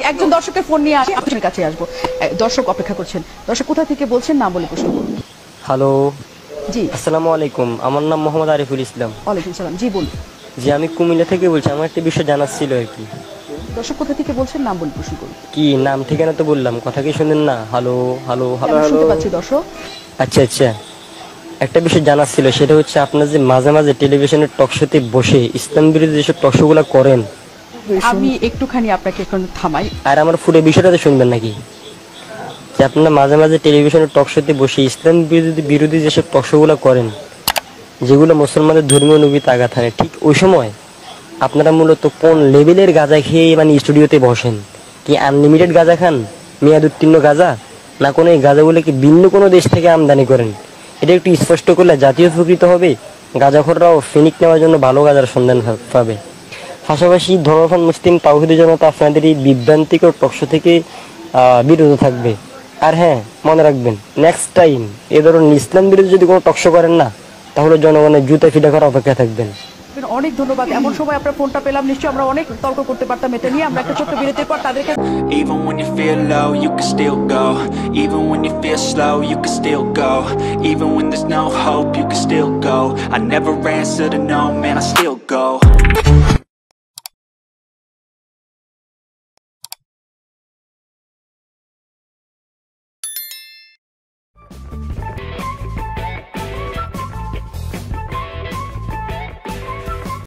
একজন দর্শকের ফোন নিয়ে আপনার কাছে আসবো। দর্শক অপেক্ষা করছেন। দর্শক কোথা থেকে বলছেন নাম বলে প্রশ্ন করুন। হ্যালো, জি আসসালামু আলাইকুম। আমার নাম মোহাম্মদ আরিফুল ইসলাম। ওয়ালাইকুম সালাম। জি বলুন। জি, আমি কুমিল্লা থেকে বলছি। আমার একটা বিষয় জানার ছিল আর কি। দর্শক কোথা থেকে বলছেন নাম বলে প্রশ্ন করুন। কি নাম ঠিকানা তো বললাম, কথা কি শুনেন না? হ্যালো হ্যালো হ্যালো আমি হ্যালো। শুনতে পাচ্ছি দর্শক। আচ্ছা আচ্ছা, একটা বিষয় জানার ছিল, সেটা হচ্ছে আপনার যে মাঝে মাঝে টেলিভিশনের টক শোতে বসে ইসলাম বিরোধী যেসব টক শোগুলো করেন। আমি একটুখানি আপনাকে এখন থামাই। আর আমার পুরো বিষয়টা তো শুনবেন নাকি? যে আপনারা মাঝে মাঝে টেলিভিশনের টক শোতে বসে ইসলাম বিরোধী যেসব টক শোগুলো করেন, যেগুলো মুসলমানদের ধর্মীয় নবীতে আঘাত হানে, ঠিক ওই সময় আপনারা মূলত কোন লেভেলের গাঁজা খেয়ে মানে স্টুডিওতে বসেন? কি আনলিমিটেড গাঁজা খান, মেয়াদ উত্তীর্ণ গাঁজা, না কোনো এই গাঁজাগুলো কি ভিন্ন কোনো দেশ থেকে আমদানি করেন? এটা একটু স্পষ্ট করলে জাতীয় উপকৃত হবে, গাঁজাখোররাও ফিনিক নেওয়ার জন্য ভালো গাঁজার সন্ধান পাবে। পাশাপাশি ধর্মপ্রাণ মুসলিম তাওহীদের জনতা আপনাদের এই বিভ্রান্তিকর টকশো থেকে বিরত থাকবে। আর হ্যাঁ, মনে রাখবেন, নেক্সট টাইম এ ধরনের ইসলাম বিরোধী যদি কোনো টকশো করেন না, তাহলে জনগণের জুতা ফিটা করার অপেক্ষা থাকবেন। অনেক ধন্যবাদ। এমন সময় আপনার ফোনটা পেলাম, নিশ্চয়ই আমরা অনেক তর্ক করতে পারতাম এটা নিয়ে। আমরা একটা ছোট্ট বিরতির পর তাদেরকে Even when you feel low, you can still go. Even when you feel slow, you can still go. Even when there's no hope, you can still go. I never answer to no, man, I still go.